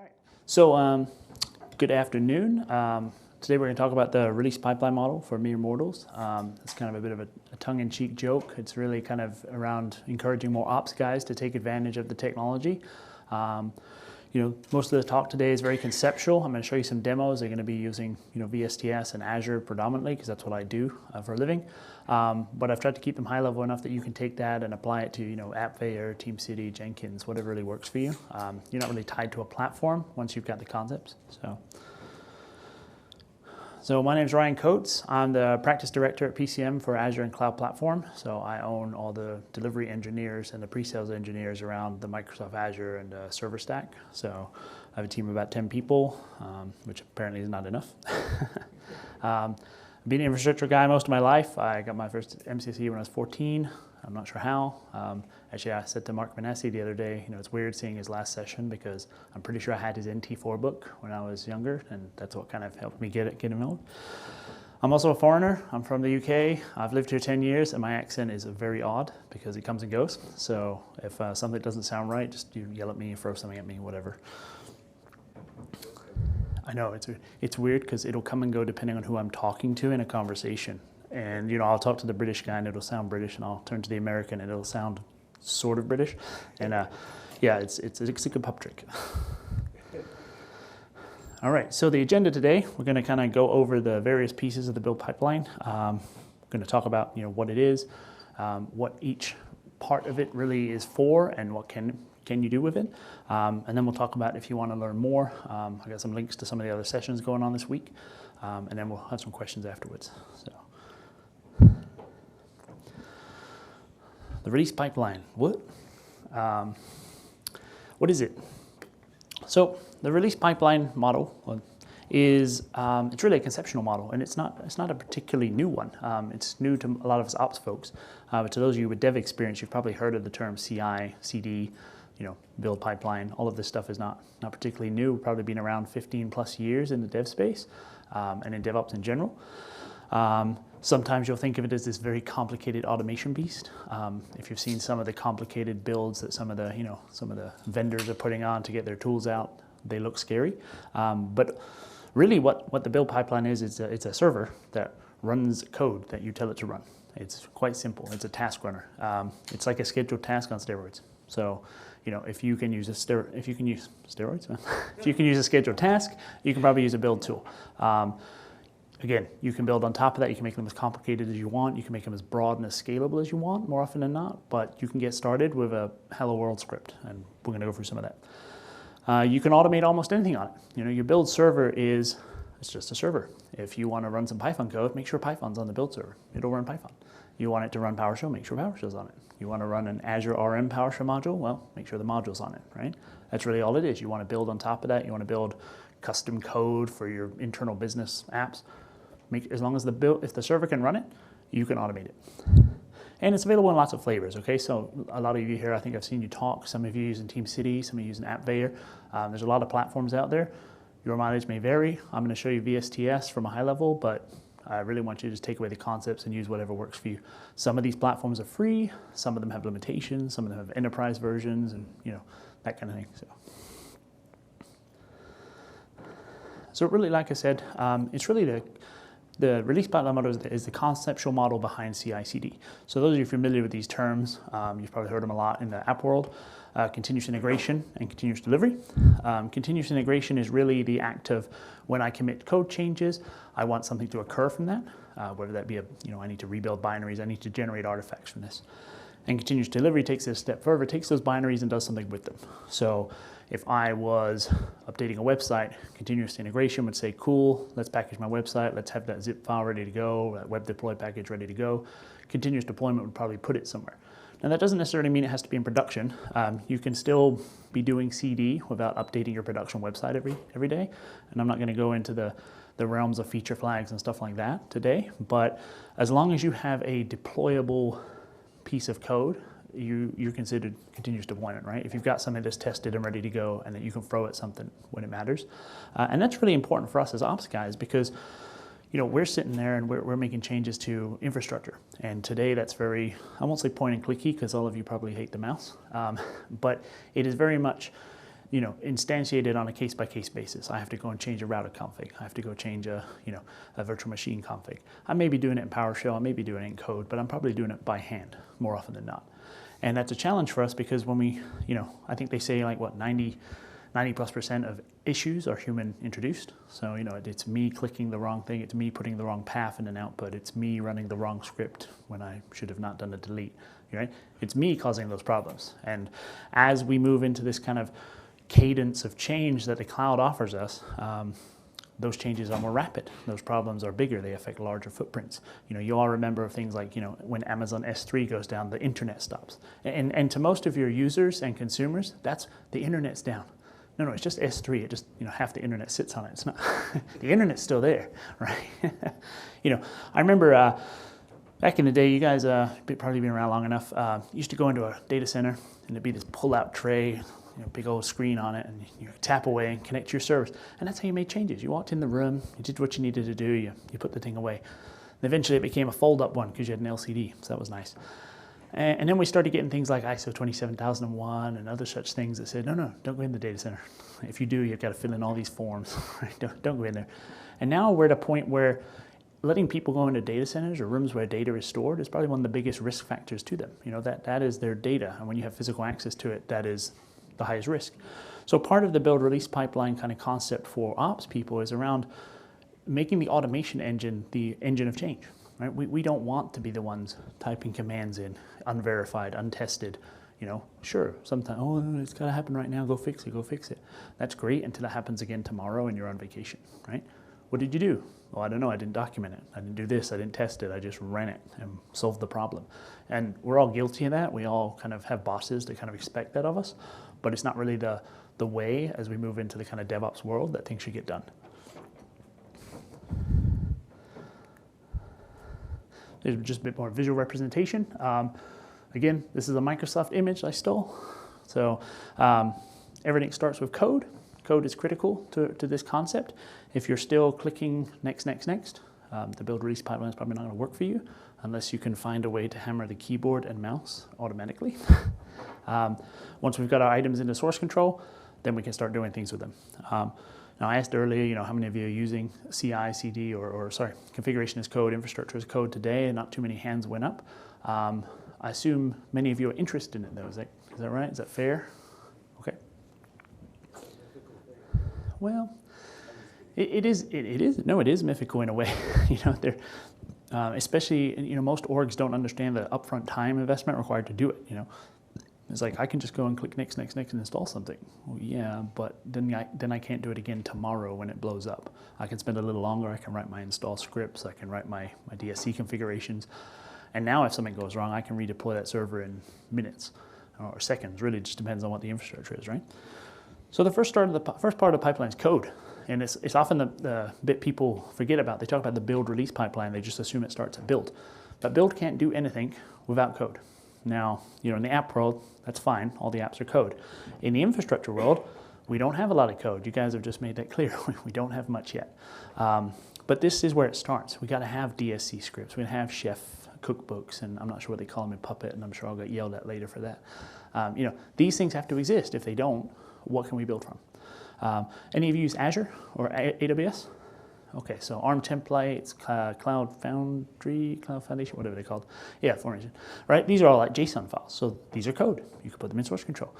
All right. So, good afternoon. Today we're going to talk about the release pipeline model for mere mortals. It's kind of a bit of a tongue-in-cheek joke. It's really kind of around encouraging more ops guys to take advantage of the technology. Most of the talk today is very conceptual. I'm going to show you some demos. They're going to be using, VSTS and Azure predominantly because that's what I do for a living. But I've tried to keep them high level enough that you can take that and apply it to, AppVeyor, TeamCity, Jenkins, whatever really works for you. You're not really tied to a platform once you've got the concepts. So my name is Ryan Coates. I'm the practice director at PCM for Azure and Cloud Platform. So I own all the delivery engineers and the pre-sales engineers around the Microsoft Azure and server stack. So I have a team of about 10 people, which apparently is not enough. I've been an infrastructure guy most of my life. I got my first MCSE when I was 14. I'm not sure how. Actually, I said to Mark Manassi the other day, it's weird seeing his last session because I'm pretty sure I had his NT4 book when I was younger, and that's what kind of helped me get involved. I'm also a foreigner. I'm from the UK. I've lived here 10 years, and my accent is very odd because it comes and goes. So if something doesn't sound right, just yell at me, throw something at me, whatever. I know, it's weird because it'll come and go depending on who I'm talking to in a conversation. And, I'll talk to the British guy and it'll sound British, and I'll turn to the American and it'll sound sort of British. And it's a good pub trick. All right, so the agenda today, we're going to kind of go over the various pieces of the build pipeline. We're going to talk about, what it is, what each part of it really is for, and what can you do with it. And then we'll talk about if you want to learn more. I got some links to some of the other sessions going on this week. And then we'll have some questions afterwards. So. The release pipeline, what is it? So the release pipeline model is it's really a conceptual model, and it's not a particularly new one. It's new to a lot of us ops folks, but to those of you with dev experience, you've probably heard of the term CI, CD, build pipeline. All of this stuff is not particularly new. We've probably been around 15 plus years in the dev space and in DevOps in general. Sometimes you'll think of it as this very complicated automation beast. If you've seen some of the complicated builds that some of the vendors are putting on to get their tools out, they look scary. But really what the build pipeline is, it's a server that runs code that you tell it to run. It's quite simple. It's a task runner. It's like a scheduled task on steroids. So, if you can use steroids, if you can use a scheduled task, you can probably use a build tool. Again, you can build on top of that. You can make them as complicated as you want. You can make them as broad and as scalable as you want, more often than not. But you can get started with a Hello World script, and we're going to go through some of that. You can automate almost anything on it. Your build server it's just a server. If you want to run some Python code, make sure Python's on the build server. It'll run Python. You want it to run PowerShell, make sure PowerShell's on it. You want to run an Azure RM PowerShell module, well, make sure the module's on it, right? That's really all it is. You want to build on top of that. You want to build custom code for your internal business apps. As long as if the server can run it, you can automate it. And it's available in lots of flavors, okay? So a lot of you here, I think I've seen you talk. Some of you using TeamCity, some of you using AppVeyor. There's a lot of platforms out there. Your mileage may vary. I'm going to show you VSTS from a high level, but I really want you to just take away the concepts and use whatever works for you. Some of these platforms are free. Some of them have limitations. Some of them have enterprise versions and, that kind of thing. So really, like I said, it's really the release pipeline model is the conceptual model behind CI/CD. So those of you familiar with these terms, you've probably heard them a lot in the app world. Continuous integration and continuous delivery. Continuous integration is really the act of when I commit code changes, I want something to occur from that, whether that be I need to rebuild binaries, I need to generate artifacts from this. And continuous delivery takes it a step further, takes those binaries and does something with them. So if I was updating a website, continuous integration would say, cool, let's package my website, let's have that zip file ready to go, that web deploy package ready to go. Continuous deployment would probably put it somewhere. Now that doesn't necessarily mean it has to be in production. You can still be doing CD without updating your production website every day. And I'm not gonna go into the realms of feature flags and stuff like that today, but as long as you have a deployable piece of code, you're considered continuous deployment, right? If you've got something that's tested and ready to go and that you can throw at something when it matters. And that's really important for us as ops guys because we're sitting there and we're making changes to infrastructure. And today that's very, I won't say point and clicky because all of you probably hate the mouse, but it is very much instantiate it on a case-by-case basis. I have to go and change a router config. I have to go change a virtual machine config. I may be doing it in PowerShell, I may be doing it in code, but I'm probably doing it by hand more often than not. And that's a challenge for us because when we, I think they say like what, 90+% of issues are human introduced. So, it's me clicking the wrong thing, it's me putting the wrong path in an output, it's me running the wrong script when I should have not done a delete, right? It's me causing those problems. And as we move into this kind of cadence of change that the cloud offers us, those changes are more rapid. Those problems are bigger. They affect larger footprints. You all remember things like, when Amazon S3 goes down, the internet stops. And to most of your users and consumers, that's the internet's down. No, it's just S3. It just, half the internet sits on it. It's not, the internet's still there, right? I remember back in the day, you guys probably been around long enough, used to go into a data center and there'd be this pull-out tray, big old screen on it, and you tap away and connect to your servers. And that's how you made changes. You walked in the room, you did what you needed to do, you put the thing away. And eventually it became a fold-up one because you had an LCD, so that was nice. And then we started getting things like ISO 27001 and other such things that said, no, don't go in the data center. If you do, you've got to fill in all these forms. Don't go in there. And now we're at a point where letting people go into data centers or rooms where data is stored is probably one of the biggest risk factors to them. That is their data, and when you have physical access to it, that is the highest risk. So part of the build release pipeline kind of concept for ops people is around making the automation engine the engine of change. Right? We don't want to be the ones typing commands in, unverified, untested. Sure, sometimes, it's got to happen right now, go fix it. That's great until it happens again tomorrow and you're on vacation, right? What did you do? Well, I don't know, I didn't document it. I didn't do this, I didn't test it, I just ran it and solved the problem. And we're all guilty of that. We all kind of have bosses that kind of expect that of us, but it's not really the way as we move into the kind of DevOps world that things should get done. There's just a bit more visual representation. Again, this is a Microsoft image I stole. So everything starts with code. Code is critical to this concept. If you're still clicking next, the build release pipeline is probably not going to work for you unless you can find a way to hammer the keyboard and mouse automatically. Once we've got our items into source control, then we can start doing things with them. Now, I asked earlier, how many of you are using CI, CD, or configuration as code, infrastructure as code today, and not too many hands went up. I assume many of you are interested in it, though. Is that right? Is that fair? Okay. Well, it is mythical in a way. Especially, most orgs don't understand the upfront time investment required to do it. It's like, I can just go and click next and install something. Well, yeah, but then I can't do it again tomorrow when it blows up. I can spend a little longer. I can write my install scripts. I can write my DSC configurations. And now if something goes wrong, I can redeploy that server in minutes or seconds. Really just depends on what the infrastructure is, right? So the first part of the pipeline is code. And it's often the bit people forget about. They talk about the build release pipeline. They just assume it starts at build. But build can't do anything without code. Now, in the app world, that's fine. All the apps are code. In the infrastructure world, we don't have a lot of code. You guys have just made that clear. We don't have much yet. But this is where it starts. We got to have DSC scripts. We have chef cookbooks, and I'm not sure what they call them in Puppet, and I'm sure I'll get yelled at later for that. These things have to exist. If they don't, what can we build from? Any of you use Azure or AWS? Okay, so ARM templates, Cloud Foundry, Cloud Foundation, whatever they're called. Yeah, formation, right? These are all like JSON files, so these are code. You can put them in source control.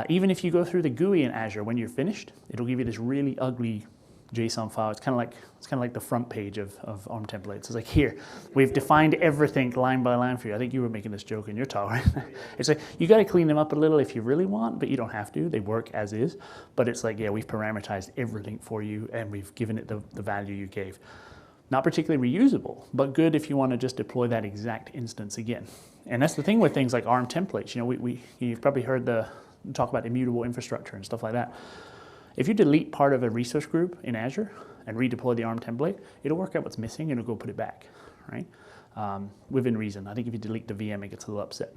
Even if you go through the GUI in Azure, when you're finished, it'll give you this really ugly JSON file. It's kind of like the front page of ARM templates. It's like, here, we've defined everything line by line for you. I think you were making this joke in your talk, right? It's like, you got to clean them up a little if you really want, but you don't have to. They work as is. But it's like, yeah, we've parameterized everything for you, and we've given it the value you gave. Not particularly reusable, but good if you want to just deploy that exact instance again. And that's the thing with things like ARM templates. You've probably heard talk about immutable infrastructure and stuff like that. If you delete part of a resource group in Azure and redeploy the ARM template, it'll work out what's missing and it'll go put it back, right? Within reason. I think if you delete the VM, it gets a little upset.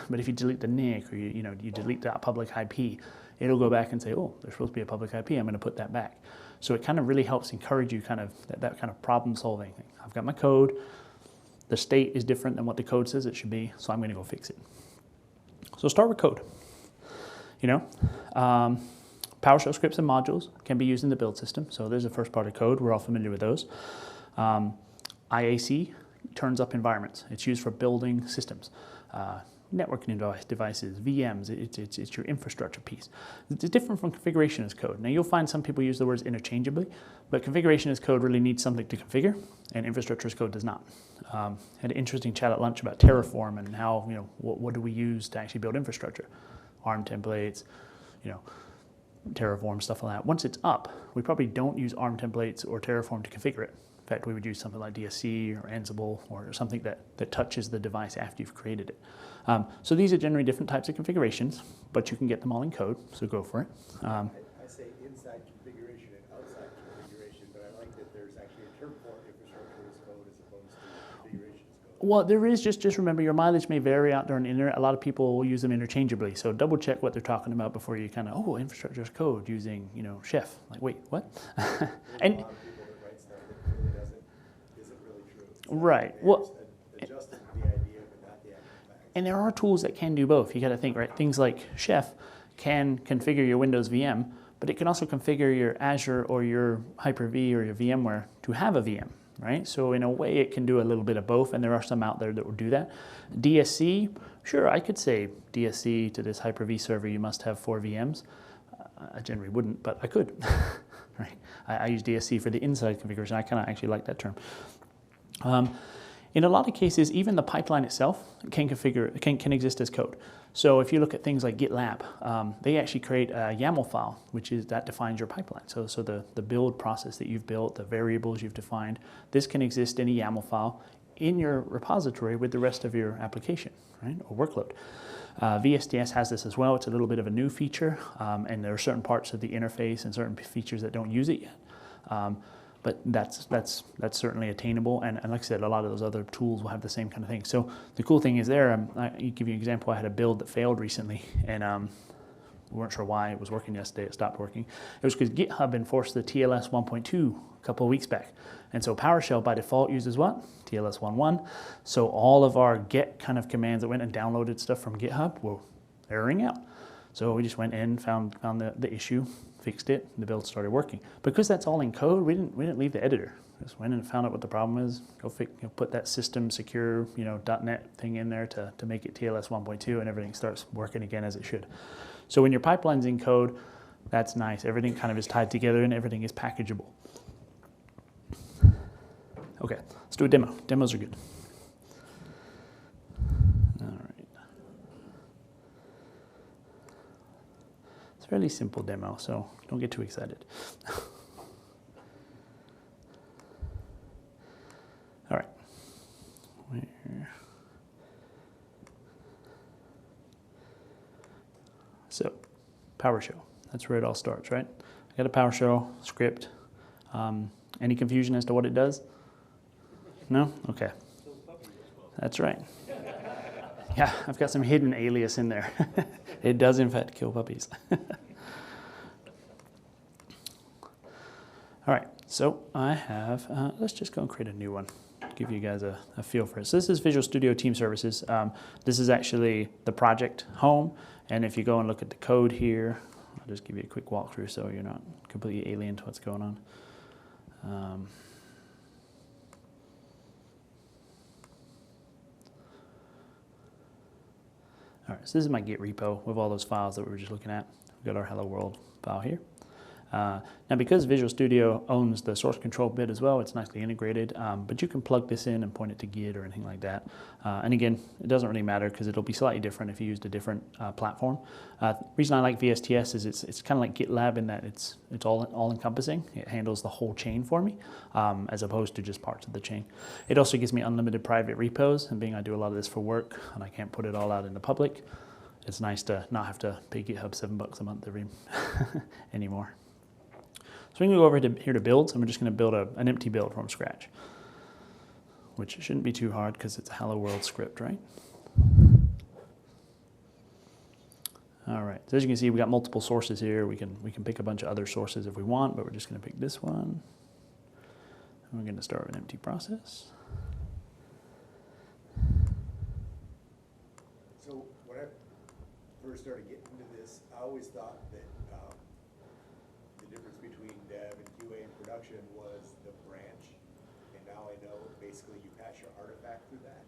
But if you delete the NIC or you delete that public IP, it'll go back and say, oh, there's supposed to be a public IP, I'm going to put that back. So it kind of really helps encourage you kind of that kind of problem solving thing. I've got my code, the state is different than what the code says it should be, so I'm going to go fix it. So start with code. PowerShell scripts and modules can be used in the build system. So there's a first part of code. We're all familiar with those. IAC turns up environments. It's used for building systems. Networking devices, VMs, it's your infrastructure piece. It's different from configuration as code. Now you'll find some people use the words interchangeably, but configuration as code really needs something to configure, and infrastructure as code does not. Had an interesting chat at lunch about Terraform and how, what do we use to actually build infrastructure? ARM templates, Terraform, stuff like that. Once it's up, we probably don't use ARM templates or Terraform to configure it. In fact, we would use something like DSC or Ansible or something that touches the device after you've created it. So these are generally different types of configurations, but you can get them all in code, so go for it. I say inside configuration and outside configuration, but I like that there's actually a term for infrastructure as code as opposed to configuration as code. Well, there is, just remember your mileage may vary out there on the internet. A lot of people will use them interchangeably, so double check what they're talking about before you kind of, infrastructure as code using, Chef. Like, wait, what? And a lot of people that write stuff that really isn't really true. Right. Well, adjusting the idea, but not the actual facts. And there are tools that can do both. You got to think, right? Things like Chef can configure your Windows VM, but it can also configure your Azure or your Hyper-V or your VMware to have a VM, right? So in a way, it can do a little bit of both, and there are some out there that will do that. DSC, sure, I could say DSC to this Hyper-V server, you must have 4 VMs. I generally wouldn't, but I could, right? I use DSC for the inside configuration. I kind of actually like that term. In a lot of cases, even the pipeline itself can exist as code. So if you look at things like GitLab, they actually create a YAML file, that defines your pipeline. So the build process that you've built, the variables you've defined, this can exist in a YAML file in your repository with the rest of your application, right, or workload. VSTS has this as well. It's a little bit of a new feature, and there are certain parts of the interface and certain features that don't use it yet. But that's certainly attainable, and like I said, a lot of those other tools will have the same kind of thing. So the cool thing is there, I'll give you an example. I had a build that failed recently, and we weren't sure why. It was working yesterday, it stopped working. It was because GitHub enforced the TLS 1.2 a couple of weeks back. And so PowerShell by default uses what? TLS 1.1. So all of our get kind of commands that went and downloaded stuff from GitHub were erroring out. So we just went in, found the issue, fixed it, and the build started working. Because that's all in code, we didn't leave the editor. Just went in and found out what the problem is. Put that system secure, .NET thing in there to make it TLS 1.2, and everything starts working again as it should. So when your pipeline's in code, that's nice. Everything kind of is tied together and everything is packageable. Okay, let's do a demo. Demos are good. All right. It's a fairly simple demo, so don't get too excited. All right. So, PowerShell. That's where it all starts, right? I got a PowerShell script. Any confusion as to what it does? No? Okay. That's right. Yeah, I've got some hidden alias in there. It does, in fact, kill puppies. All right, so I have, let's just go and create a new one. Give you guys a feel for it. So this is Visual Studio Team Services. This is actually the project home. And if you go and look at the code here, I'll just give you a quick walkthrough so you're not completely alien to what's going on. All right, so this is my Git repo with all those files that we were just looking at. We've got our Hello World file here. Now, because Visual Studio owns the source control bit as well, it's nicely integrated, but you can plug this in and point it to Git or anything like that. And again, it doesn't really matter because it'll be slightly different if you used a different platform. The reason I like VSTS is it's kind of like GitLab in that it's all encompassing. It handles the whole chain for me, as opposed to just parts of the chain. It also gives me unlimited private repos, and being I do a lot of this for work and I can't put it all out in the public, it's nice to not have to pay GitHub $7 a month anymore. So we're going to go over here to builds, and we're just going to build an empty build from scratch, which shouldn't be too hard because it's a Hello World script, right? All right, so as you can see, we got multiple sources here. We can pick a bunch of other sources if we want, but we're just going to pick this one. And we're going to start with an empty process. So when I first started getting into this, I always thought that dev and QA and production was the branch, and now I know basically you pass your artifact through that.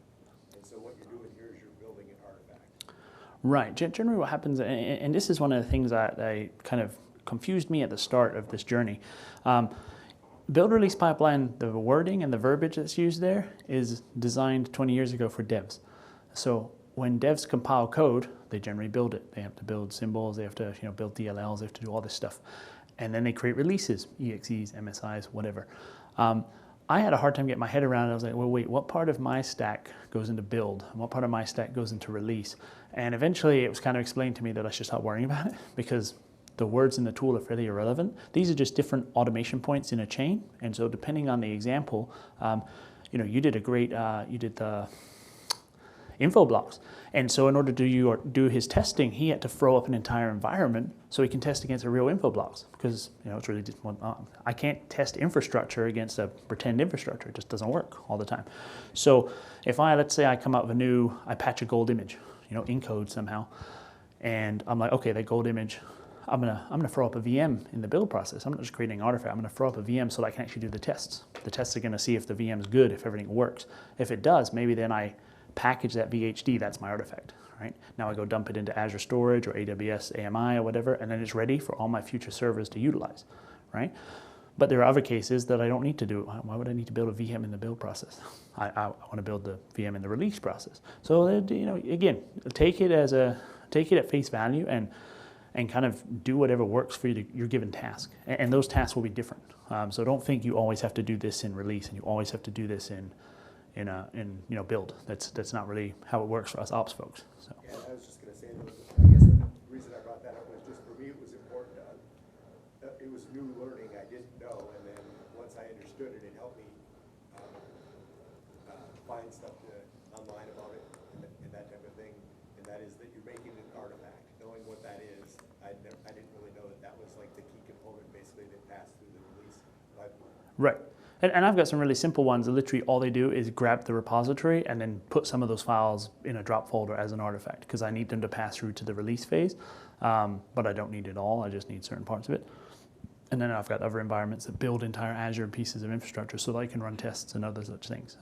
And so what you're doing here is you're building an artifact. Right. Generally what happens, and this is one of the things that kind of confused me at the start of this journey. Build release pipeline, the wording and the verbiage that's used there is designed 20 years ago for devs. So when devs compile code, they generally build it. They have to build symbols, they have to build DLLs, they have to do all this stuff. And then they create releases, EXEs, MSIs, whatever. I had a hard time getting my head around it. I was like, well, wait, what part of my stack goes into build? And what part of my stack goes into release? And eventually it was kind of explained to me that I should stop worrying about it because the words in the tool are fairly irrelevant. These are just different automation points in a chain. And so depending on the example, you did a great, you did the info blocks. And so in order to do his testing, he had to throw up an entire environment so he can test against the real info blocks because it's really just I can't test infrastructure against a pretend infrastructure. It just doesn't work all the time. So if let's say I come up with I patch a gold image, in code somehow, and I'm like, okay, that gold image, I'm gonna throw up a VM in the build process. I'm not just creating an artifact. I'm gonna throw up a VM so that I can actually do the tests. The tests are gonna see if the VM is good, if everything works. If it does, maybe then I package that VHD, that's my artifact, right? Now I go dump it into Azure Storage or AWS AMI or whatever, and then it's ready for all my future servers to utilize, right? But there are other cases that I don't need to do. Why would I need to build a VM in the build process? I want to build the VM in the release process. So again, take it at face value and kind of do whatever works for your given task. And those tasks will be different. So don't think you always have to do this in release and you always have to do this in build. That's not really how it works for us ops folks. So. Yeah, I was just going to say, I guess the reason I brought that up was just for me it was important. It was new learning I didn't know, and then once I understood it, it helped me find stuff online about it and that type of thing. And that is that you're making an artifact. Knowing what that is, I didn't really know that was like the key component basically that passed through the release pipeline. Right. And I've got some really simple ones that literally all they do is grab the repository and then put some of those files in a drop folder as an artifact because I need them to pass through to the release phase. But I don't need it all, I just need certain parts of it. And then I've got other environments that build entire Azure pieces of infrastructure so that I can run tests and other such things.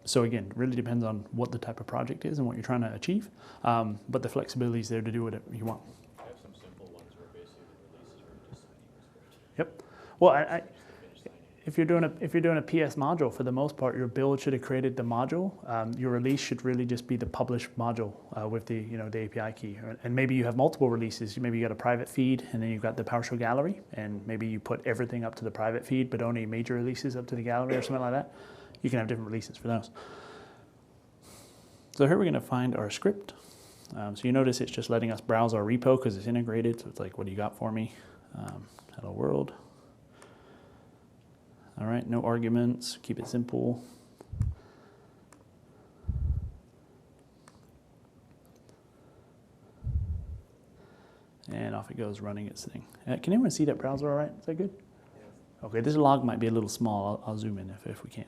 So again, it really depends on what the type of project is and what you're trying to achieve. But the flexibility is there to do whatever you want. I have some simple ones where basically the releases are just signing a script. Yep. Well, if you're doing a PS module, for the most part, your build should have created the module. Your release should really just be the published module with the the API key. And maybe you have multiple releases. Maybe you got a private feed, and then you've got the PowerShell gallery, and maybe you put everything up to the private feed, but only major releases up to the gallery or something like that. You can have different releases for those. So here we're going to find our script. So you notice it's just letting us browse our repo because it's integrated. So it's like, what do you got for me? Hello world. All right, no arguments, keep it simple. And off it goes running its thing. Can anyone see that browser all right? Is that good? Yes. Okay, this log might be a little small. I'll zoom in if we can.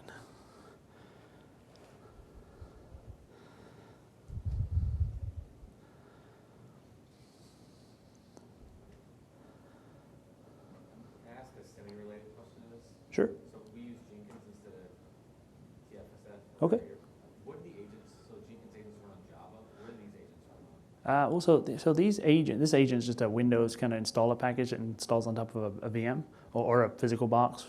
Sure. So we use Jenkins instead of TFSS. Okay. What are the agents? So Jenkins agents run on Java. What are these agents run on? Well, so this agent is just a Windows kind of installer package that installs on top of a VM or a physical box.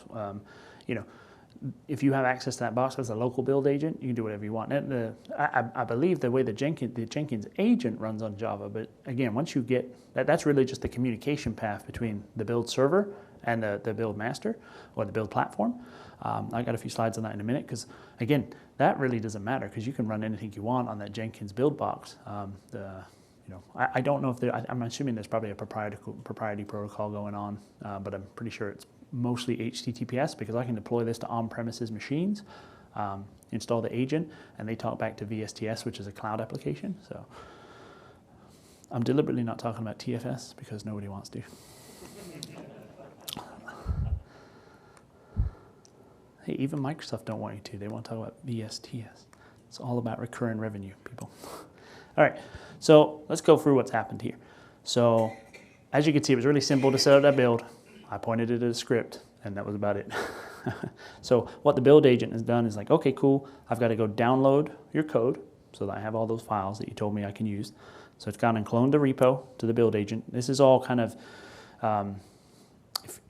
If you have access to that box as a local build agent, you can do whatever you want. And I believe the way the Jenkins agent runs on Java, but again, once you get that's really just the communication path between the build server and the build master or the build platform. I got a few slides on that in a minute because again, that really doesn't matter because you can run anything you want on that Jenkins build box. I don't know if I'm assuming there's probably a proprietary protocol going on, but I'm pretty sure it's mostly HTTPS because I can deploy this to on-premises machines, install the agent, and they talk back to VSTS, which is a cloud application. So I'm deliberately not talking about TFS because nobody wants to. Hey, even Microsoft don't want you to. They want to talk about VSTS. It's all about recurring revenue, people. All right, so let's go through what's happened here. So as you can see, it was really simple to set up that build. I pointed it at a script, and that was about it. So what the build agent has done is like, okay, cool, I've got to go download your code so that I have all those files that you told me I can use. So it's gone and cloned the repo to the build agent. This is all kind of,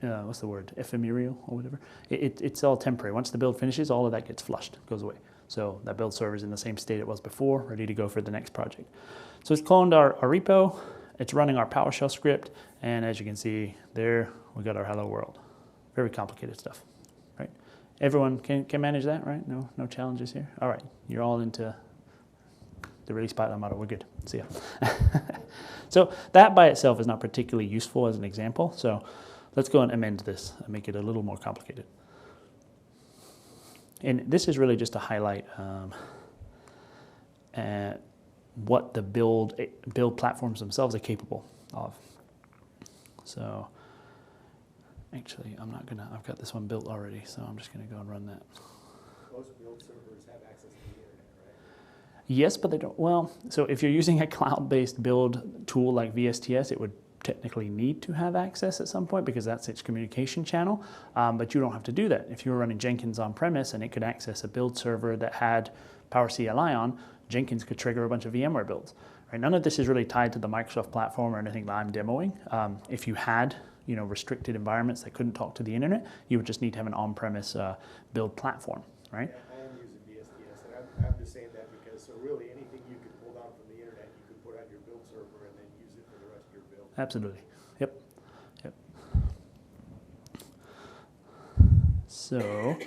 what's the word, ephemeral or whatever. It's all temporary. Once the build finishes, all of that gets flushed, goes away. So that build server is in the same state it was before, ready to go for the next project. So it's cloned our repo, it's running our PowerShell script, and as you can see there, we got our hello world. Very complicated stuff, right? Everyone can manage that, right? No challenges here? All right, you're all into the release pipeline model, we're good, see ya. So that by itself is not particularly useful as an example, so let's go and amend this and make it a little more complicated. And this is really just to highlight what the build platforms themselves are capable of. So actually, I've got this one built already, so I'm just gonna go and run that. Most build servers have access to the internet, right? Yes, but they don't, well, so if you're using a cloud-based build tool like VSTS, it would technically need to have access at some point because that's its communication channel, but you don't have to do that. If you were running Jenkins on-premise and it could access a build server that had Power CLI on, Jenkins could trigger a bunch of VMware builds. Right? None of this is really tied to the Microsoft platform or anything that I'm demoing. If you had restricted environments that couldn't talk to the internet, you would just need to have an on-premise build platform, right? Yeah, I am using VSTS, and I'm just saying that because so really anything you could pull down from the internet, you could put on your build server and then use it for the rest of your build. Absolutely. Yep. So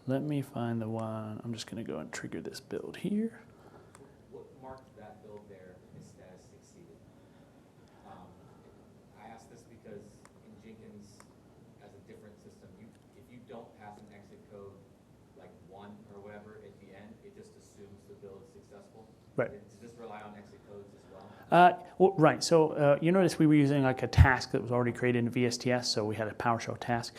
let me find the one. I'm just going to go and trigger this build here. What marked that build there is as succeeded? I ask this because in Jenkins, as a different system, if you don't pass an exit code like 1 or whatever at the end, it just assumes the build is successful. Right. Does this rely on exit codes as well? Well, right. So you notice we were using like a task that was already created in VSTS, so we had a PowerShell task.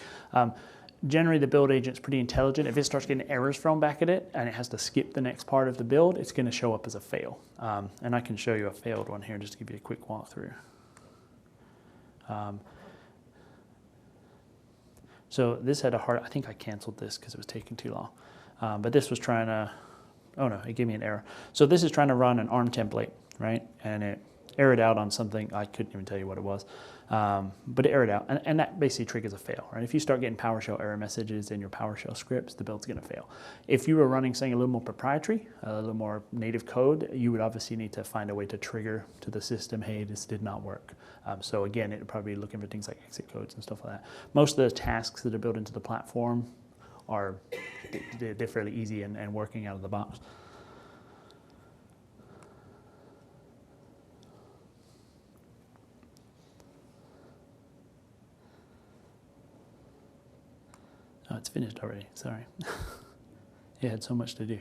Generally, the build agent's pretty intelligent. If it starts getting errors thrown back at it and it has to skip the next part of the build, it's going to show up as a fail. And I can show you a failed one here just to give you a quick walkthrough. So this had a hard, I think I canceled this because it was taking too long. But this was trying to, oh no, it gave me an error. So this is trying to run an ARM template, right? And it errored out on something, I couldn't even tell you what it was. But it errored out, and that basically triggers a fail, right? If you start getting PowerShell error messages in your PowerShell scripts, the build's gonna fail. If you were running something a little more proprietary, a little more native code, you would obviously need to find a way to trigger to the system, hey, this did not work. So again, it would probably be looking for things like exit codes and stuff like that. Most of the tasks that are built into the platform they're fairly easy and working out of the box. Oh, it's finished already, sorry. It had so much to do.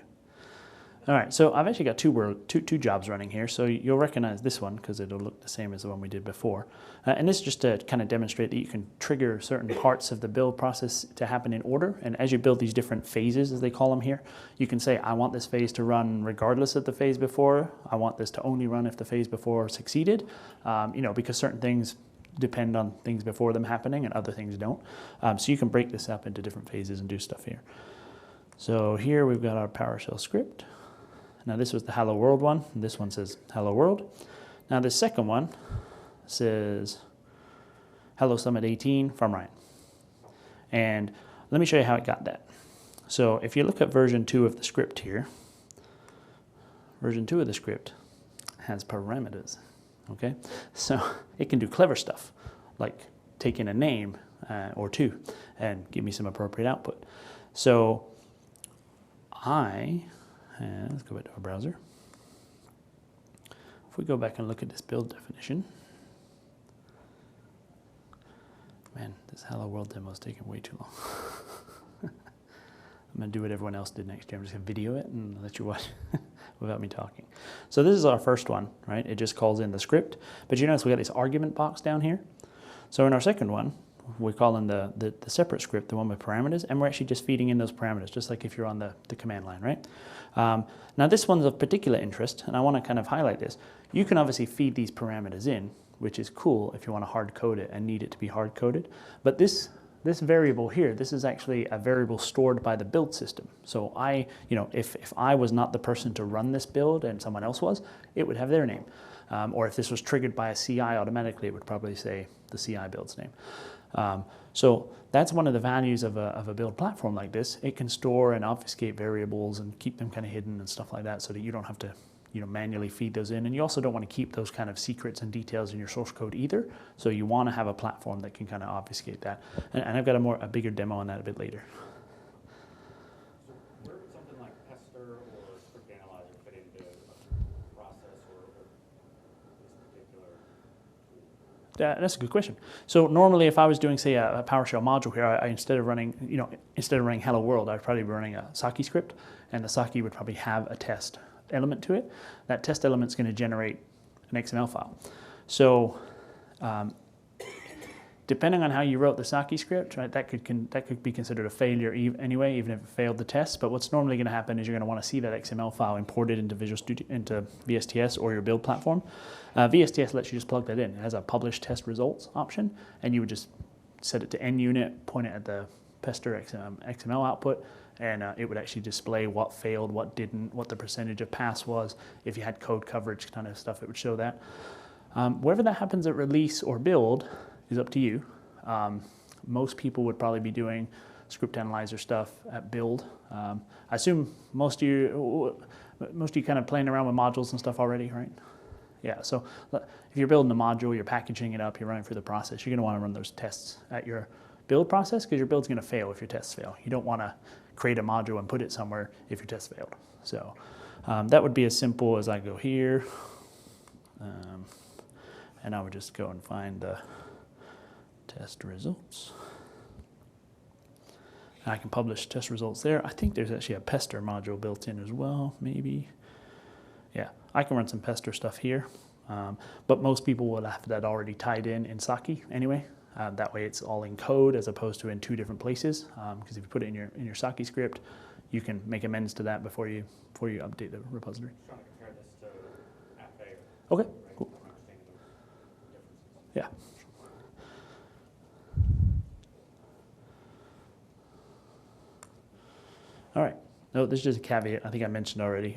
All right, so I've actually got two jobs running here, so you'll recognize this one because it'll look the same as the one we did before. And this is just to kind of demonstrate that you can trigger certain parts of the build process to happen in order. And as you build these different phases, as they call them here, you can say, I want this phase to run regardless of the phase before. I want this to only run if the phase before succeeded, because certain things depend on things before them happening and other things don't. So you can break this up into different phases and do stuff here. So here we've got our PowerShell script. Now this was the Hello World one, and this one says Hello World. Now the second one says Hello Summit 18 from Ryan. And let me show you how it got that. So if you look at version 2 of the script here, version 2 of the script has parameters, okay? So it can do clever stuff, like take in a name or two and give me some appropriate output. So let's go back to our browser. If we go back and look at this build definition, man, this Hello World demo is taking way too long. I'm going to do what everyone else did next year. I'm just going to video it and let you watch without me talking. So this is our first one, right? It just calls in the script. But you notice we got this argument box down here. So in our second one, we're calling the separate script, the one with parameters, and we're actually just feeding in those parameters, just like if you're on the command line, right? Now this one's of particular interest, and I want to kind of highlight this. You can obviously feed these parameters in, which is cool if you want to hard code it and need it to be hard coded. But this variable here, this is actually a variable stored by the build system. So if I was not the person to run this build and someone else was, it would have their name. Or if this was triggered by a CI automatically, it would probably say the CI build's name. So that's one of the values of a build platform like this. It can store and obfuscate variables and keep them kind of hidden and stuff like that, so that you don't have to manually feed those in. And you also don't want to keep those kind of secrets and details in your source code either. So you want to have a platform that can kind of obfuscate that. And I've got a bigger demo on that a bit later. So where would something like Pester or Script Analyzer fit into a process or this particular tool? That's a good question. So normally, if I was doing, say, a PowerShell module here, instead of running Hello World, I'd probably be running a Saki script, and the Saki would probably have a test element to it. That test element is going to generate an XML file. So depending on how you wrote the Saki script, right, that could be considered a failure anyway, even if it failed the test. But what's normally going to happen is you're going to want to see that XML file imported into Visual Studio, into VSTS or your build platform. VSTS lets you just plug that in. It has a publish test results option, and you would just set it to end unit, point it at the Pester XML output, and it would actually display what failed, what didn't, what the percentage of pass was. If you had code coverage kind of stuff, it would show that. Whether that happens at release or build is up to you. Most people would probably be doing Script Analyzer stuff at build. I assume most of you kind of playing around with modules and stuff already, right? Yeah, so if you're building a module, you're packaging it up, you're running through the process, you're going to want to run those tests at your build process, because your build's going to fail if your tests fail. You don't want to create a module and put it somewhere if your test failed. So that would be as simple as I go here, and I would just go and find the test results. And I can publish test results there. I think there's actually a Pester module built in as well, maybe. Yeah, I can run some Pester stuff here, but most people will have that already tied in Saki anyway. That way it's all in code as opposed to in two different places, because if you put it in your Saki script, you can make amends to that before you update the repository. I'm trying to compare this to App Fair. Okay, Right? cool. I'm understanding those differences. Yeah. All right. No, this is just a caveat I think I mentioned already.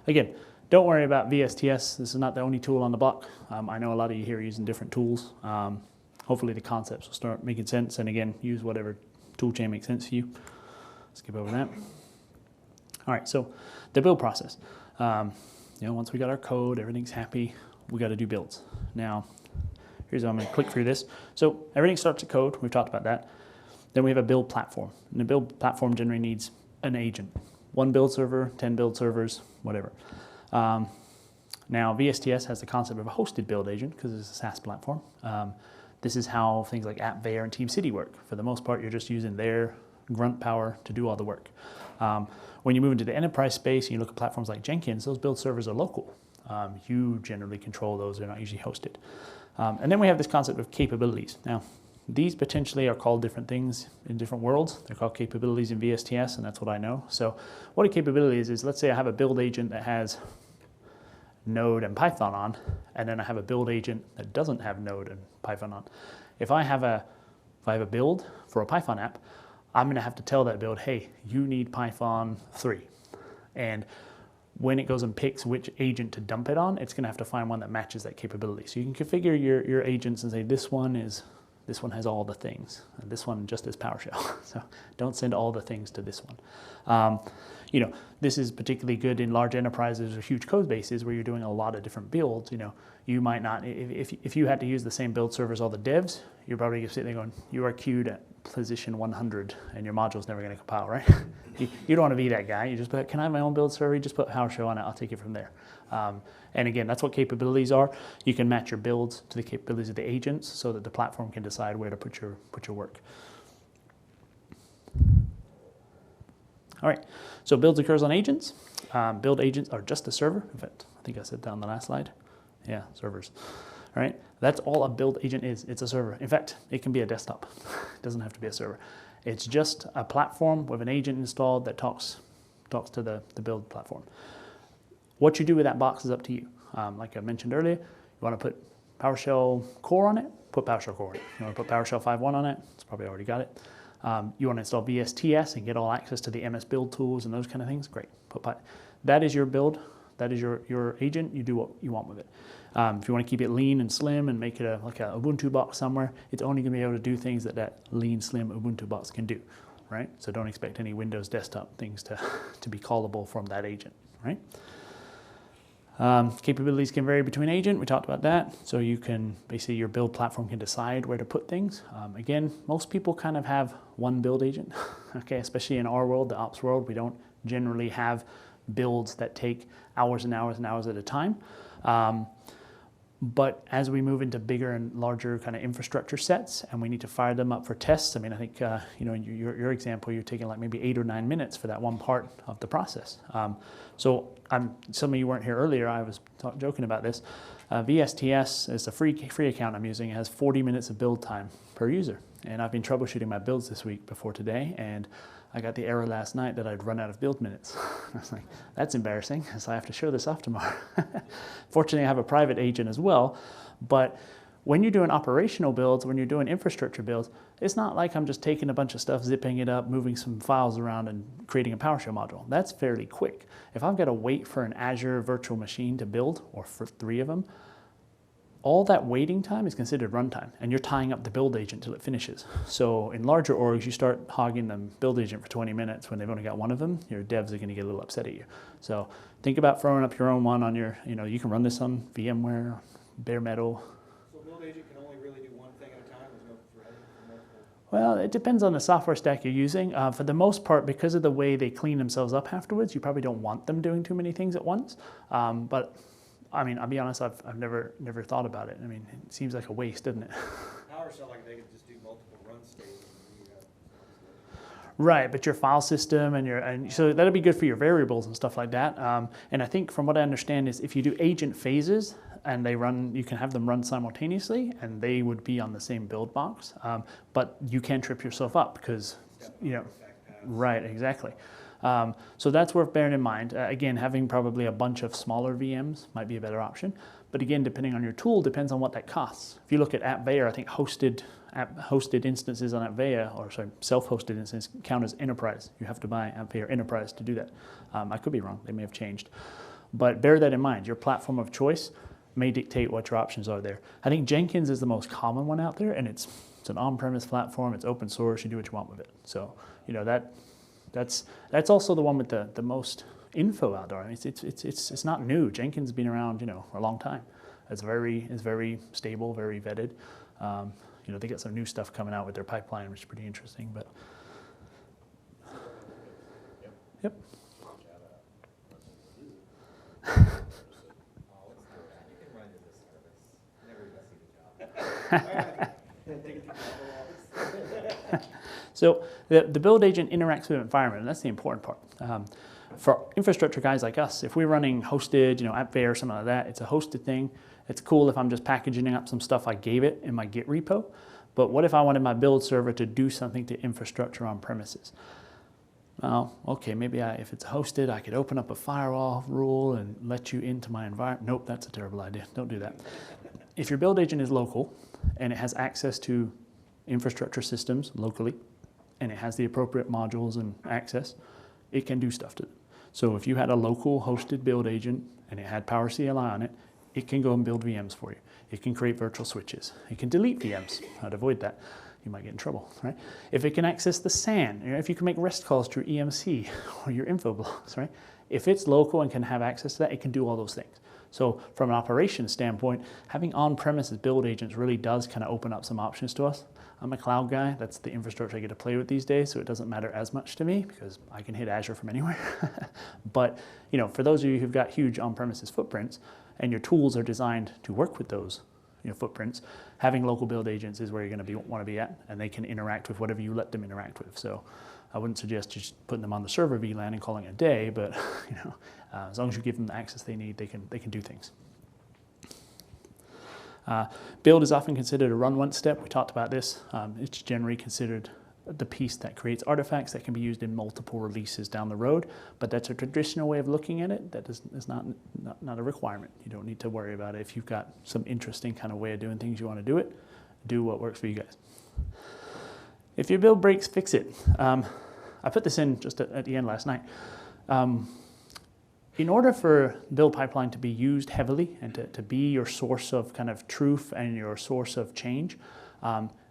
Again, don't worry about VSTS. This is not the only tool on the block. I know a lot of you here are using different tools. Hopefully the concepts will start making sense. And again, use whatever tool chain makes sense for you. Skip over that. All right, so the build process. Once we got our code, everything's happy, we got to do builds. Now, here's how I'm going to click through this. So everything starts with code. We've talked about that. Then we have a build platform. And the build platform generally needs an agent. 1 build server, 10 build servers, whatever. Now, VSTS has the concept of a hosted build agent because it's a SaaS platform. This is how things like AppVeyor and TeamCity work. For the most part, you're just using their grunt power to do all the work. When you move into the enterprise space and you look at platforms like Jenkins, those build servers are local. You generally control those. They're not usually hosted. And then we have this concept of capabilities. Now, these potentially are called different things in different worlds. They're called capabilities in VSTS, and that's what I know. So what a capability is let's say I have a build agent that has Node and Python on, and then I have a build agent that doesn't have Node and Python on. If I have a build for a Python app, I'm going to have to tell that build, hey, you need Python 3. And when it goes and picks which agent to dump it on, it's going to have to find one that matches that capability. So you can configure your agents and say, this one has all the things, and this one just is PowerShell. So don't send all the things to this one. This is particularly good in large enterprises or huge code bases where you're doing a lot of different builds. You might not, if you had to use the same build server as all the devs, you're probably sitting there going, you are queued at position 100 and your module's never going to compile, right? You don't want to be that guy. You just put, can I have my own build server? You just put PowerShell on it. I'll take it from there. And again, that's what capabilities are. You can match your builds to the capabilities of the agents so that the platform can decide where to put your work. All right, so builds occurs on agents. Build agents are just a server. In fact, I think I said that on the last slide. Yeah, servers. All right, that's all a build agent is. It's a server. In fact, it can be a desktop. It doesn't have to be a server. It's just a platform with an agent installed that talks to the build platform. What you do with that box is up to you. Like I mentioned earlier, you want to put PowerShell core on it, put PowerShell core on it. You want to put PowerShell 5.1 on it, it's probably already got it. You want to install VSTS and get all access to the MS build tools and those kind of things, great. That is your build, that is your agent, you do what you want with it. If you want to keep it lean and slim and make it like a Ubuntu box somewhere, it's only going to be able to do things that lean, slim Ubuntu box can do, right? So don't expect any Windows desktop things to be callable from that agent, right? Capabilities can vary between agent, we talked about that. So you can, basically your build platform can decide where to put things. Again, most people kind of have one build agent, okay, especially in our world, the ops world, we don't generally have builds that take hours and hours and hours at a time. But as we move into bigger and larger kind of infrastructure sets and we need to fire them up for tests, I mean, I think, you know, in your example, you're taking like maybe 8 or 9 minutes for that one part of the process. Some of you weren't here earlier, I was joking about this. VSTS is a free account I'm using. It has 40 minutes of build time per user. And I've been troubleshooting my builds this week before today, and I got the error last night that I'd run out of build minutes. I was like, that's embarrassing, so I have to show this off tomorrow. Fortunately, I have a private agent as well, but when you're doing operational builds, when you're doing infrastructure builds, it's not like I'm just taking a bunch of stuff, zipping it up, moving some files around and creating a PowerShell module. That's fairly quick. If I've got to wait for an Azure virtual machine to build, or for 3 of them, all that waiting time is considered runtime, and you're tying up the build agent till it finishes. So in larger orgs, you start hogging the build agent for 20 minutes when they've only got one of them, your devs are gonna get a little upset at you. So think about throwing up your own one on your, you know, you can run this on VMware, bare metal. So build agent can only really do one thing at a time, there's no threading for multiple? Well, it depends on the software stack you're using. For the most part, because of the way they clean themselves up afterwards, you probably don't want them doing too many things at once. But I mean, I'll be honest, I've never thought about it. I mean, it seems like a waste, doesn't it? PowerShell, like they could just do multiple run stages. And you Right, but your file system and so that'd be good for your variables and stuff like that. And I think from what I understand is if you do agent phases and they run, you can have them run simultaneously and they would be on the same build box. But you can trip yourself up because, you know, right, exactly. So that's worth bearing in mind. Again, having probably a bunch of smaller VMs might be a better option. But again, depending on your tool, depends on what that costs. If you look at AppVeyor, I think hosted instances on AppVeyor, or sorry, self-hosted instances count as enterprise. You have to buy AppVeyor Enterprise to do that. I could be wrong, they may have changed. But bear that in mind, your platform of choice may dictate what your options are there. I think Jenkins is the most common one out there, and it's an on-premise platform, it's open source, you do what you want with it. So, you know, that's also the one with the most info out there. I mean, it's not new. Jenkins has been around, you know, for a long time. It's very stable, very vetted. You know, they got some new stuff coming out with their pipeline, which is pretty interesting. But yep. You can run into this service. Never even see the job. So the build agent interacts with the environment, and that's the important part. For infrastructure guys like us, if we're running hosted, you know, AppVeyor or something like that, it's a hosted thing. It's cool if I'm just packaging up some stuff I gave it in my Git repo. But what if I wanted my build server to do something to infrastructure on premises? Well, okay, maybe if it's hosted, I could open up a firewall rule and let you into my environment. Nope, that's a terrible idea. Don't do that. If your build agent is local and it has access to infrastructure systems locally, and it has the appropriate modules and access, it can do stuff to them. So if you had a local hosted build agent and it had Power CLI on it, it can go and build VMs for you. It can create virtual switches. It can delete VMs. I'd avoid that. You might get in trouble, right? If it can access the SAN, you know, if you can make REST calls through EMC or your info blocks, right? If it's local and can have access to that, it can do all those things. So from an operations standpoint, having on-premises build agents really does kind of open up some options to us. I'm a cloud guy. That's the infrastructure I get to play with these days, so it doesn't matter as much to me because I can hit Azure from anywhere. But you know, for those of you who've got huge on-premises footprints and your tools are designed to work with those, you know, footprints, having local build agents is where you're going to want to be at, and they can interact with whatever you let them interact with. So I wouldn't suggest just putting them on the server VLAN and calling it a day, but you know, as long as you give them the access they need, they can do things. Build is often considered a run once step. We talked about this. It's generally considered the piece that creates artifacts that can be used in multiple releases down the road. But that's a traditional way of looking at it. That is not a requirement. You don't need to worry about it. If you've got some interesting kind of way of doing things you want to do it, do what works for you guys. If your build breaks, fix it. I put this in just at the end last night. In order for build pipeline to be used heavily and to be your source of kind of truth and your source of change,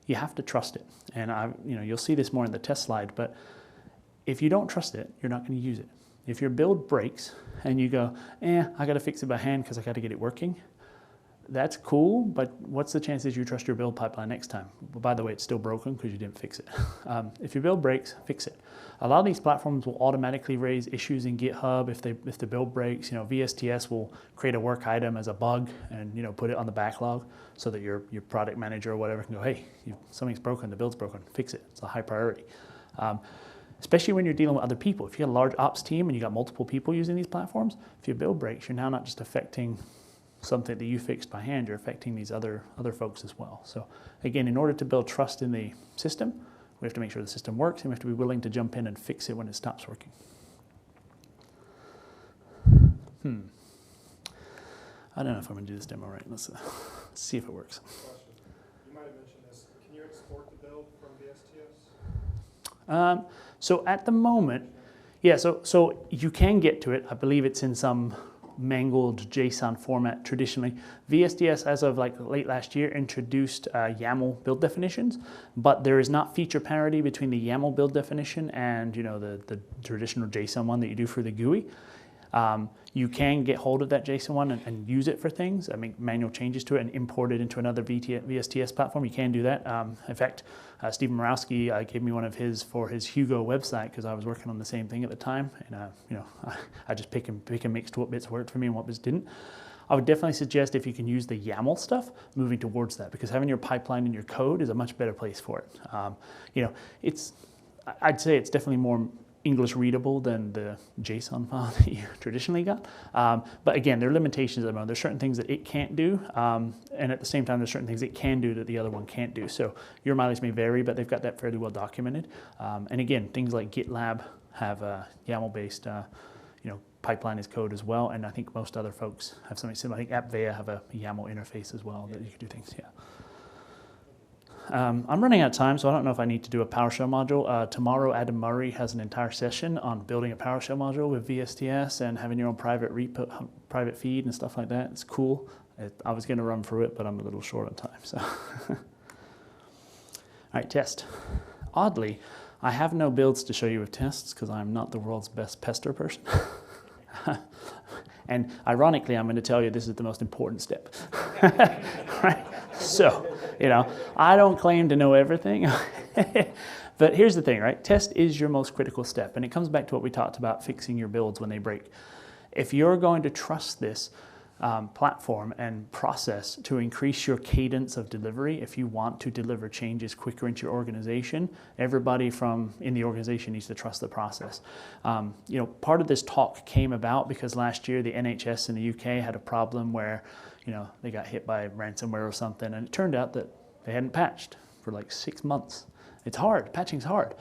you have to trust it. And you'll see this more in the test slide, but if you don't trust it, you're not going to use it. If your build breaks and you go, I got to fix it by hand because I got to get it working, that's cool, but what's the chances you trust your build pipeline next time? Well, by the way, it's still broken because you didn't fix it. If your build breaks, fix it. A lot of these platforms will automatically raise issues in GitHub if the build breaks. VSTS will create a work item as a bug and put it on the backlog so that your product manager or whatever can go, hey, something's broken, the build's broken, fix it. It's a high priority. Especially when you're dealing with other people. If you got a large ops team and you got multiple people using these platforms, if your build breaks, you're now not just affecting something that you fixed by hand, you're affecting these other folks as well. So again, in order to build trust in the system, we have to make sure the system works, and we have to be willing to jump in and fix it when it stops working. I don't know if I'm going to do this demo right. Let's see if it works. Question. You might have mentioned this. Can you export the build from VSTS? So at the moment, yeah, so you can get to it. I believe it's in some mangled JSON format traditionally. VSTS, as of late last year, introduced YAML build definitions, but there is not feature parity between the YAML build definition and the traditional JSON one that you do for the GUI. You can get hold of that JSON one and use it for things. I make manual changes to it and import it into another VSTS platform. You can do that. In fact, Steve Morawski gave me one of his for his Hugo website because I was working on the same thing at the time. And I just pick and mixed what bits worked for me and what bits didn't. I would definitely suggest if you can use the YAML stuff, moving towards that, because having your pipeline in your code is a much better place for it. I'd say it's definitely more English readable than the JSON file that you traditionally got. But again, there are limitations at the moment. There's certain things that it can't do, and at the same time, there's certain things it can do that the other one can't do. So your mileage may vary, but they've got that fairly well documented. And again, things like GitLab have a YAML-based pipeline as code as well, and I think most other folks have something similar. I think AppVea have a YAML interface as well that you can do things, yeah. I'm running out of time, so I don't know if I need to do a PowerShell module. Tomorrow, Adam Murray has an entire session on building a PowerShell module with VSTS and having your own private repo, private feed and stuff like that. It's cool. I was going to run through it, but I'm a little short on time. So, all right, test. Oddly, I have no builds to show you with tests because I'm not the world's best pester person. And ironically, I'm going to tell you this is the most important step. Right? So, I don't claim to know everything. But here's the thing, right? Test is your most critical step. And it comes back to what we talked about, fixing your builds when they break. If you're going to trust this platform and process to increase your cadence of delivery, if you want to deliver changes quicker into your organization, everybody in the organization needs to trust the process. Part of this talk came about because last year the NHS in the UK had a problem where they got hit by ransomware or something, and it turned out that they hadn't patched for like 6 months. It's hard. Patching's hard.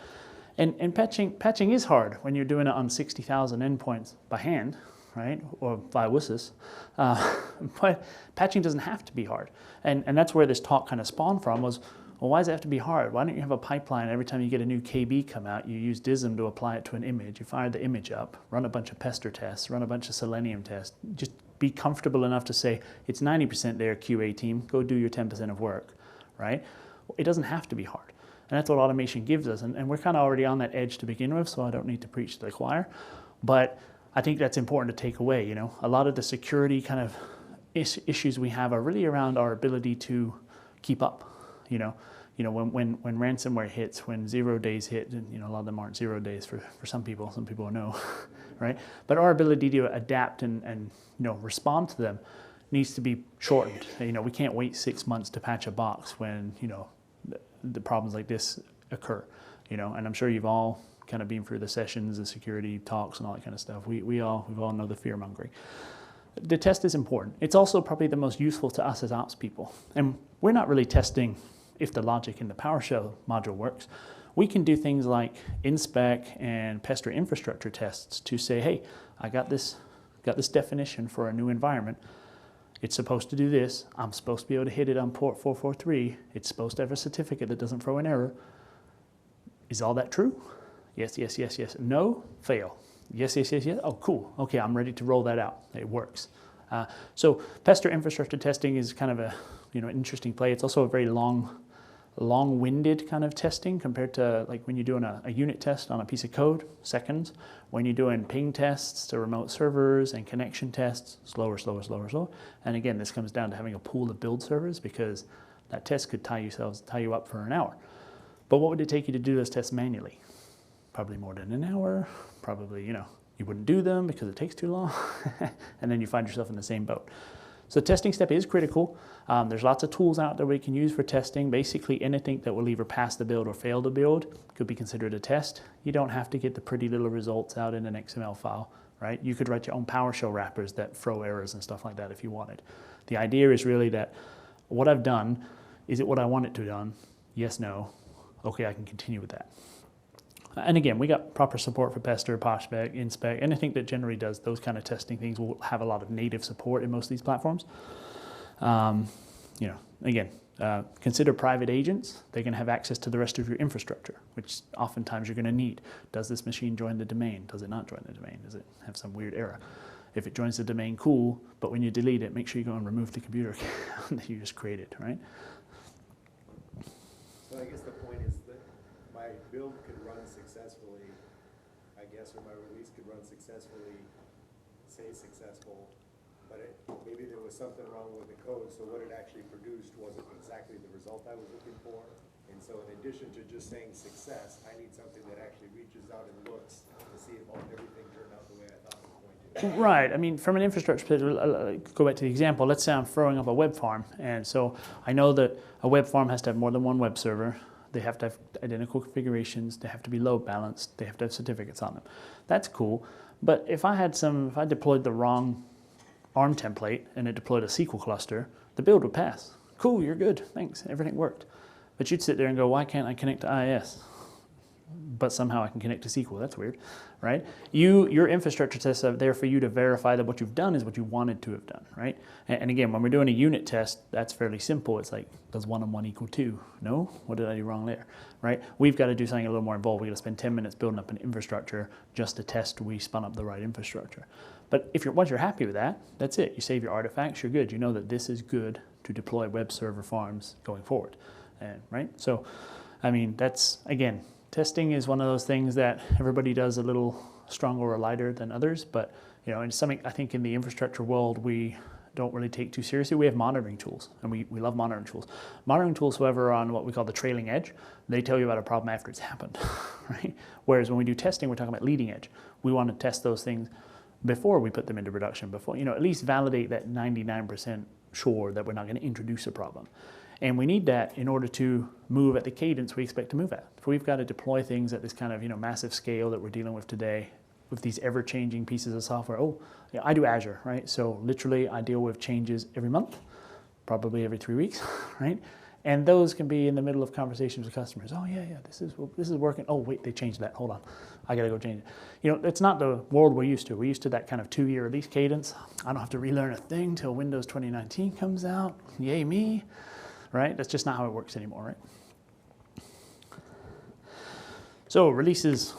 And patching is hard when you're doing it on 60,000 endpoints by hand, right, or by WSIS. But patching doesn't have to be hard. And that's where this talk kind of spawned from was, well, why does it have to be hard? Why don't you have a pipeline every time you get a new KB come out, you use DISM to apply it to an image, you fire the image up, run a bunch of pester tests, run a bunch of Selenium tests, just be comfortable enough to say, it's 90% there, QA team, go do your 10% of work, right? It doesn't have to be hard. And that's what automation gives us. And we're kind of already on that edge to begin with, so I don't need to preach to the choir. But I think that's important to take away. A lot of the security kind of issues we have are really around our ability to keep up. When ransomware hits, when 0 days hit, and a lot of them aren't 0 days for some people know, right? But our ability to adapt and respond to them needs to be shortened. We can't wait 6 months to patch a box when the problems like this occur. And I'm sure you've all kind of been through the sessions, the security talks, and all that kind of stuff. We all know the fear mongering. The test is important. It's also probably the most useful to us as ops people. And we're not really testing if the logic in the PowerShell module works. we can do things like inspec and pester infrastructure tests to say, hey, I got this definition for a new environment. It's supposed to do this. I'm supposed to be able to hit it on port 443. It's supposed to have a certificate that doesn't throw an error. Is all that true? Yes, yes, yes, yes. No, fail. Yes, yes, yes, yes. Oh, cool. Okay, I'm ready to roll that out. It works. So pester infrastructure testing is kind of a interesting play. It's also a very long-winded kind of testing compared to like when you're doing a unit test on a piece of code, seconds. When you're doing ping tests to remote servers and connection tests, slower, slower, slower, slower. And again, this comes down to having a pool of build servers because that test could tie you up for an hour. But what would it take you to do those tests manually? Probably more than an hour. Probably, you wouldn't do them because it takes too long. And then you find yourself in the same boat. So the testing step is critical. There's lots of tools out there we can use for testing. Basically anything that will either pass the build or fail the build could be considered a test. You don't have to get the pretty little results out in an XML file, right? You could write your own PowerShell wrappers that throw errors and stuff like that if you wanted. The idea is really that what I've done, is it what I want it to done? Yes, no. Okay, I can continue with that. And again, we got proper support for pester, POSPEC, inspec, anything that generally does those kind of testing things will have a lot of native support in most of these platforms. Again, consider private agents. They can have access to the rest of your infrastructure, which oftentimes you're going to need. Does this machine join the domain? Does it not join the domain? Does it have some weird error? If it joins the domain, cool, but when you delete it, make sure you go and remove the computer account that you just created, right? So I guess the point is that my build could run successfully, I guess, or my release could run successfully, say successful, but maybe there was something wrong with the code, so what it actually produced wasn't exactly the result I was looking for. And so in addition to just saying success, I need something that actually reaches out and looks to see if everything turned out the way I thought it was going to. Right. I mean, from an infrastructure perspective, go back to the example. Let's say I'm throwing up a web farm. And so I know that a web farm has to have more than one web server. They have to have identical configurations. They have to be load balanced. They have to have certificates on them. That's cool. But if I deployed the wrong ARM template and it deployed a SQL cluster, the build would pass. Cool, you're good. Thanks. Everything worked. But you'd sit there and go, why can't I connect to IIS? But somehow I can connect to SQL. That's weird, right? Your infrastructure tests are there for you to verify that what you've done is what you wanted to have done, right? And again, when we're doing a unit test, that's fairly simple. It's like, does 1 and 1 equal 2? No? What did I do wrong there, right? We've got to do something a little more involved. We've got to spend 10 minutes building up an infrastructure just to test we spun up the right infrastructure. But once you're happy with that, that's it. You save your artifacts, you're good. You know that this is good to deploy web server farms going forward, right? So, I mean, that's, again, testing is one of those things that everybody does a little stronger or lighter than others, but and something I think in the infrastructure world we don't really take too seriously. We have monitoring tools, and we love monitoring tools. Monitoring tools, however, are on what we call the trailing edge. They tell you about a problem after it's happened, right? Whereas when we do testing, we're talking about leading edge. We want to test those things before we put them into production, before at least validate that 99% sure that we're not going to introduce a problem. And we need that in order to move at the cadence we expect to move at. If we've got to deploy things at this kind of massive scale that we're dealing with today, with these ever-changing pieces of software. I do Azure, right? So literally I deal with changes every month, probably every 3 weeks, right? And those can be in the middle of conversations with customers. Oh yeah, this is working. Oh wait, they changed that. Hold on, I gotta go change it. It's not the world we're used to. We're used to that kind of 2-year release cadence. I don't have to relearn a thing till Windows 2019 comes out. Yay me, right? That's just not how it works anymore, right? So releases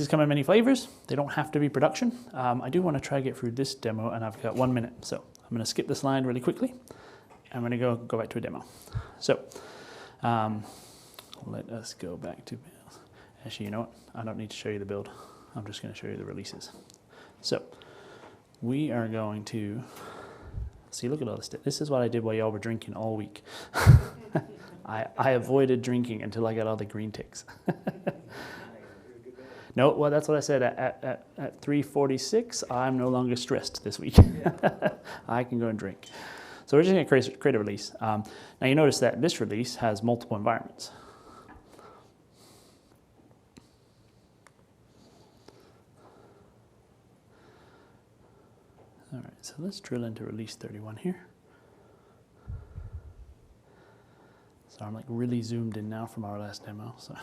come in many flavors. They don't have to be production. I do want to try to get through this demo, and I've got 1 minute. So I'm going to skip this slide really quickly. I'm going to go back to a demo. So let us go back to build. Actually, you know what? I don't need to show you the build. I'm just going to show you the releases. So we are going to see. Look at all this. This is what I did while y'all were drinking all week. I avoided drinking until I got all the green ticks. No, well, that's what I said. At 3:46, I'm no longer stressed this week. I can go and drink. So we're just going to create a release. Now you notice that this release has multiple environments. All right, so let's drill into release 31 here. So I'm like really zoomed in now from our last demo. So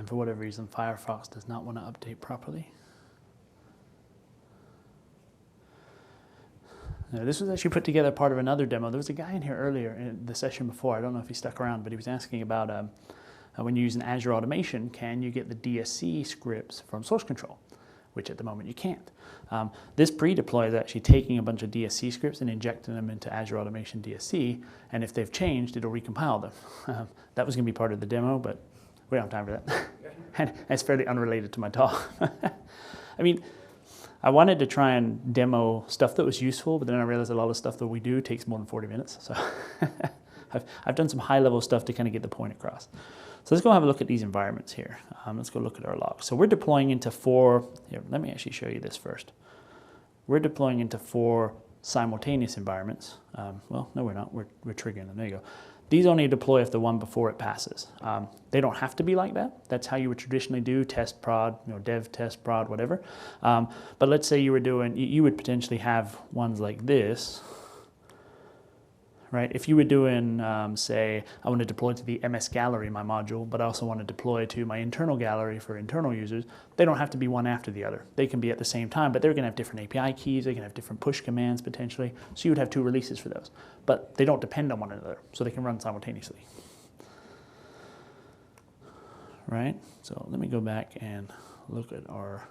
And for whatever reason, Firefox does not want to update properly. Now, this was actually put together part of another demo. There was a guy in here earlier in the session before. I don't know if he stuck around, but he was asking about when you use an Azure automation, can you get the DSC scripts from source control, which at the moment you can't. This pre-deploy is actually taking a bunch of DSC scripts and injecting them into Azure Automation DSC, and if they've changed, it'll recompile them. That was going to be part of the demo, but we don't have time for that. And it's fairly unrelated to my talk. I mean, I wanted to try and demo stuff that was useful, but then I realized a lot of stuff that we do takes more than 40 minutes. So I've done some high-level stuff to kind of get the point across. So let's go have a look at these environments here. Let's go look at our logs. So we're deploying into 4, here, let me actually show you this first. We're deploying into 4 simultaneous environments. Well, no, we're not. We're triggering them. There you go. These only deploy if the one before it passes. They don't have to be like that. That's how you would traditionally do test prod, dev test prod, whatever. But let's say you were doing, you would potentially have ones like this, right? If you were doing, say, I want to deploy to the MS Gallery, my module, but I also want to deploy to my internal gallery for internal users, they don't have to be one after the other. They can be at the same time, but they're going to have different API keys. They can have different push commands potentially. So you would have 2 releases for those, but they don't depend on one another, so they can run simultaneously. Right? So let me go back and look at our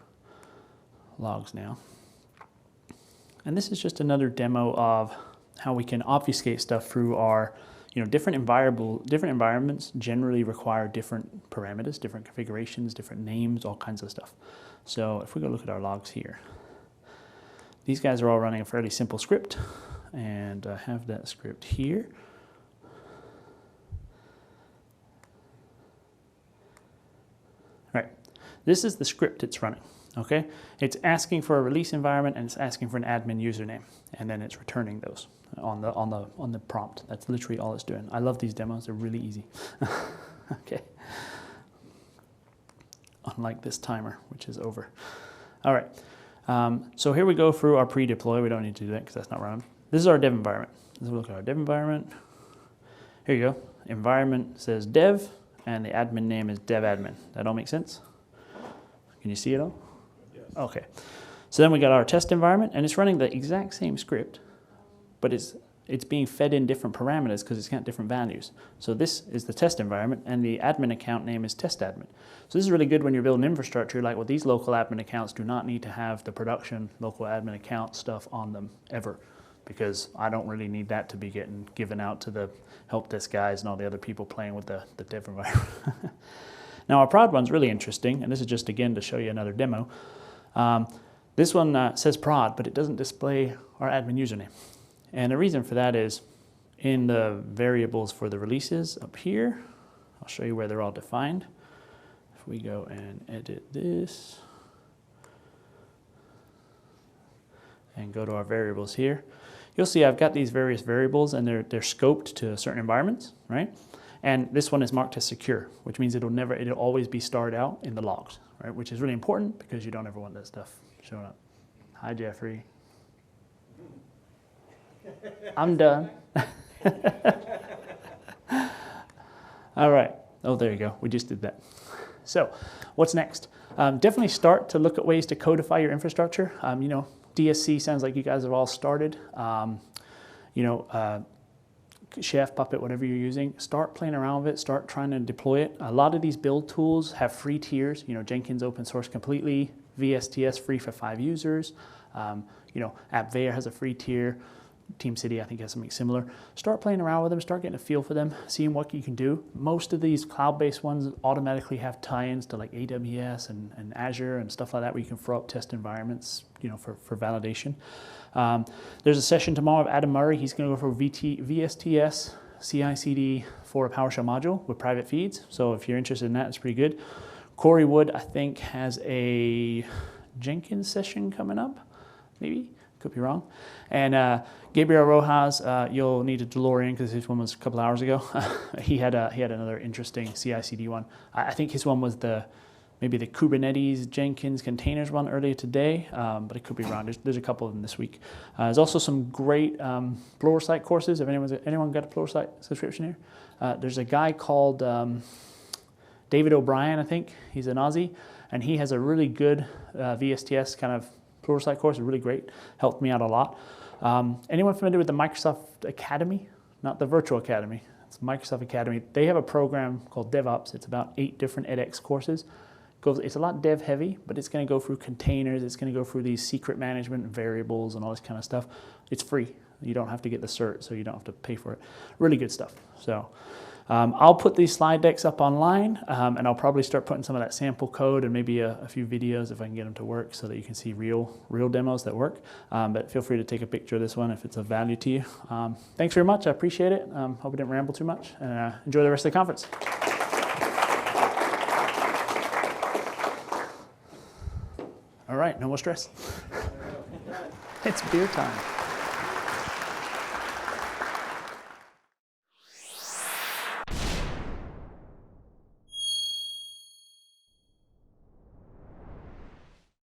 logs now. And this is just another demo of how we can obfuscate stuff through our, different environments generally require different parameters, different configurations, different names, all kinds of stuff. So if we go look at our logs here, these guys are all running a fairly simple script, and I have that script here. Right, this is the script it's running. Okay, it's asking for a release environment and it's asking for an admin username, and then it's returning those on the prompt. That's literally all it's doing. I love these demos; they're really easy. Okay, unlike this timer, which is over. All right, so here we go through our pre-deploy. We don't need to do that because that's not running. This is our dev environment. Let's look at our dev environment. Here you go. Environment says dev, and the admin name is devadmin. That all makes sense? Can you see it all? Okay, so then we got our test environment, and it's running the exact same script, but it's being fed in different parameters because it's got different values. So this is the test environment, and the admin account name is testadmin. So this is really good when you're building infrastructure. Like, well, these local admin accounts do not need to have the production local admin account stuff on them ever, because I don't really need that to be getting given out to the help desk guys and all the other people playing with the dev environment. Now our prod one's really interesting, and this is just again to show you another demo. This one says prod, but it doesn't display our admin username. And the reason for that is in the variables for the releases up here, I'll show you where they're all defined. If we go and edit this and go to our variables here, you'll see I've got these various variables, and they're scoped to certain environments, right? And this one is marked as secure, which means it'll always be starred out in the logs, right? Which is really important because you don't ever want that stuff showing up. Hi, Jeffrey. I'm done. All right. Oh, there you go. We just did that. So what's next? Definitely start to look at ways to codify your infrastructure. DSC sounds like you guys have all started. Chef, Puppet, whatever you're using, start playing around with it, start trying to deploy it. A lot of these build tools have free tiers. Jenkins open source completely, VSTS free for 5 users. AppVeyor has a free tier. TeamCity, I think, has something similar. Start playing around with them, start getting a feel for them, seeing what you can do. Most of these cloud-based ones automatically have tie-ins to like AWS and Azure and stuff like that, where you can throw up test environments, for validation. There's a session tomorrow of Adam Murray. He's going to go for VSTS, CI/CD for a PowerShell module with private feeds. So if you're interested in that, it's pretty good. Corey Wood, I think, has a Jenkins session coming up, maybe. Could be wrong. And Gabriel Rojas, you'll need a DeLorean because his one was a couple hours ago. he had another interesting CI/CD one. I think his one was maybe the Kubernetes Jenkins containers one earlier today, but it could be wrong. There's a couple of them this week. There's also some great Pluralsight courses. If anyone got a Pluralsight subscription here? There's a guy called David O'Brien, I think. He's an Aussie, and he has a really good VSTS kind of pluralsight course, really great, helped me out a lot. Anyone familiar with the Microsoft Academy? Not the virtual academy, it's Microsoft Academy. They have a program called DevOps. It's about 8 different edX courses. It's a lot dev heavy, but it's going to go through containers. It's going to go through these secret management variables and all this kind of stuff. It's free. You don't have to get the cert, so you don't have to pay for it. Really good stuff. So I'll put these slide decks up online, and I'll probably start putting some of that sample code and maybe a few videos if I can get them to work so that you can see real demos that work. But feel free to take a picture of this one if it's of value to you. Thanks very much. I appreciate it. Hope I didn't ramble too much. And enjoy the rest of the conference. All right, no more stress. It's beer time.